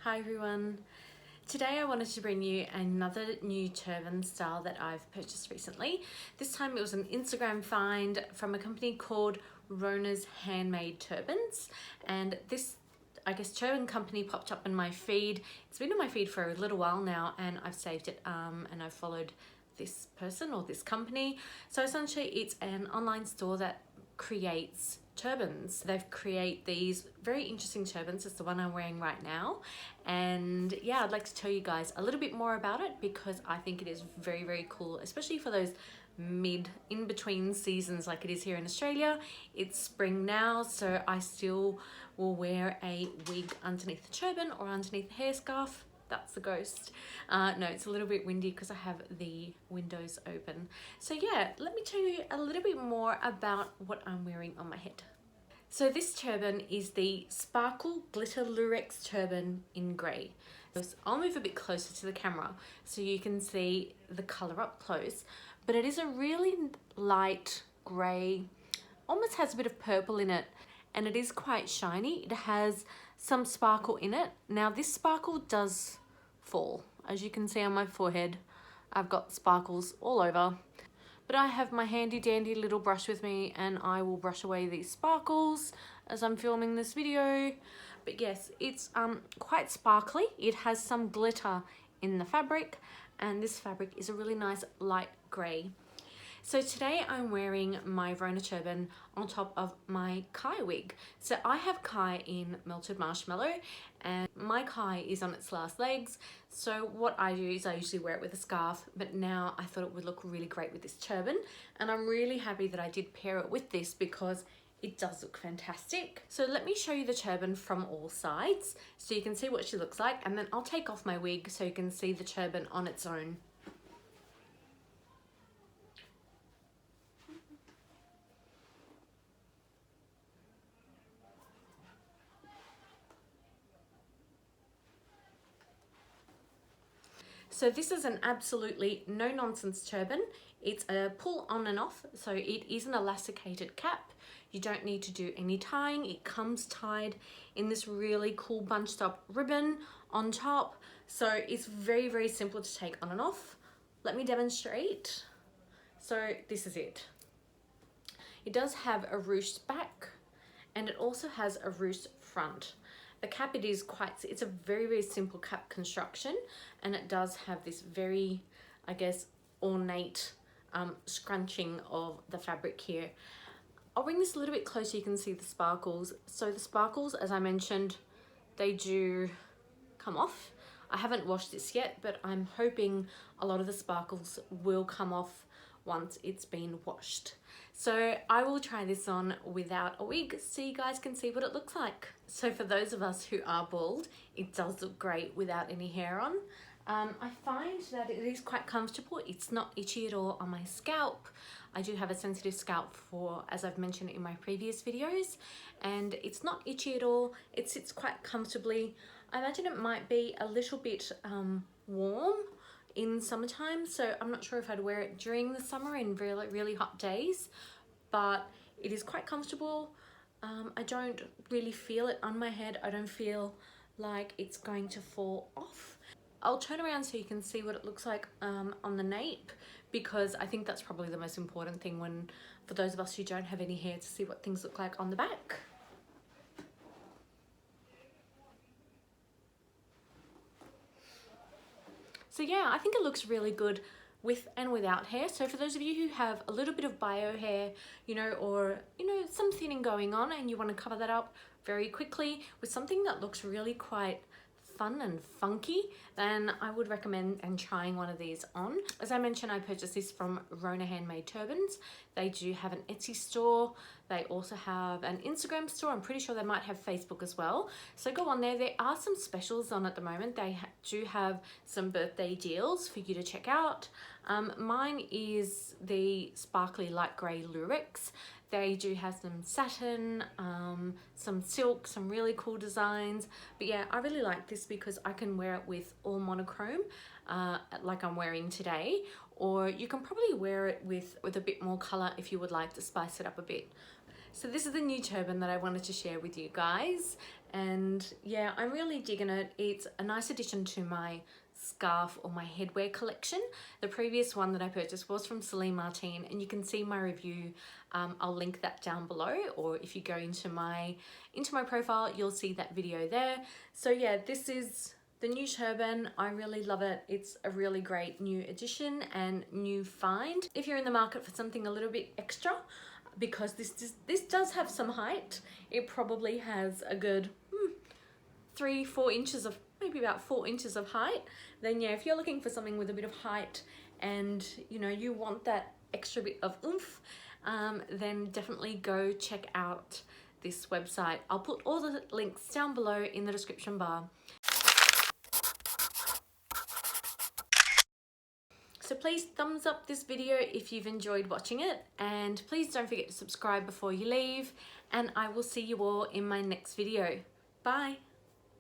Hi everyone. Today I wanted to bring you another new turban style that I've purchased recently. This time it was an Instagram find from a company called Rona's Handmade Turbans, and this turban company popped up in my feed. It's been on my feed for a little while now and I've saved it and I've followed this person or this company. So essentially it's an online store that creates turbans. They've created these very interesting turbans. It's the one I'm wearing right now, and yeah, I'd like to tell you guys a little bit more about it because I think it is very, very cool, especially for those in between seasons like it is here in Australia. It's spring now, so I still will wear a wig underneath the turban or underneath the hairscarf. That's the ghost. No, it's a little bit windy because I have the windows open. So yeah, let me tell you a little bit more about what I'm wearing on my head. So this turban is the Sparkle Glitter Lurex turban in grey. I'll move a bit closer to the camera so you can see the colour up close, but it is a really light grey, almost has a bit of purple in it, and it is quite shiny. It has some sparkle in it. Now this sparkle does fall. As you can see on my forehead, I've got sparkles all over. But I have my handy dandy little brush with me and I will brush away these sparkles as I'm filming this video. But yes, it's quite sparkly. It has some glitter in the fabric, and this fabric is a really nice light grey. So today I'm wearing my Rona turban on top of my Kai wig. So I have Kai in Melted Marshmallow and my Kai is on its last legs. So what I do is I usually wear it with a scarf, but now I thought it would look really great with this turban. And I'm really happy that I did pair it with this because it does look fantastic. So let me show you the turban from all sides so you can see what she looks like, and then I'll take off my wig so you can see the turban on its own. So this is an absolutely no nonsense turban. It's a pull on and off, so it is an elasticated cap. You don't need to do any tying. It comes tied in this really cool bunched up ribbon on top. So it's very, very simple to take on and off. Let me demonstrate. So this is it. It does have a ruched back and it also has a ruched front. The cap, it's a very, very simple cap construction, and it does have this very, I guess, ornate scrunching of the fabric here. I'll bring this a little bit closer, you can see the sparkles. So the sparkles, as I mentioned, they do come off. I haven't washed this yet, but I'm hoping a lot of the sparkles will come off once it's been washed. So I will try this on without a wig so you guys can see what it looks like. So for those of us who are bald, it does look great without any hair on. I find that it is quite comfortable. It's not itchy at all on my scalp. I do have a sensitive scalp as I've mentioned in my previous videos, and it's not itchy at all. It sits quite comfortably. I imagine it might be a little bit warm in summertime, so I'm not sure if I'd wear it during the summer in really, really hot days, but it is quite comfortable. I don't really feel it on my head. I don't feel like it's going to fall off. I'll turn around so you can see what it looks like on the nape, because I think that's probably the most important thing for those of us who don't have any hair, to see what things look like on the back. So yeah, I think it looks really good with and without hair. So for those of you who have a little bit of bio hair, or some thinning going on, and you want to cover that up very quickly with something that looks really quite fun and funky, then I would recommend trying one of these on. As I mentioned, I purchased this from Rona Handmade Turbans. They do have an Etsy store. They also have an Instagram store. I'm pretty sure they might have Facebook as well. So go on there. There are some specials on at the moment. They do have some birthday deals for you to check out. Mine is the sparkly light grey Lurex. They do have some satin, some silk, some really cool designs. But yeah, I really like this because I can wear it with all monochrome, like I'm wearing today, or you can probably wear it with a bit more color if you would like to spice it up a bit. So this is the new turban that I wanted to share with you guys, and yeah, I'm really digging it. It's a nice addition to my scarf or my headwear collection. The previous one that I purchased was from Celine Martin, and you can see my review. I'll link that down below, or if you go into my profile, you'll see that video there. So yeah, this is the new turban. I really love it. It's a really great new addition and new find. If you're in the market for something a little bit extra, because this does have some height, it probably has a good 3-4 inches of, maybe about 4 inches of height, then yeah, if you're looking for something with a bit of height and you know, you want that extra bit of oomph, then definitely go check out this website. I'll put all the links down below in the description bar. So please thumbs up this video if you've enjoyed watching it, and please don't forget to subscribe before you leave, and I will see you all in my next video. Bye.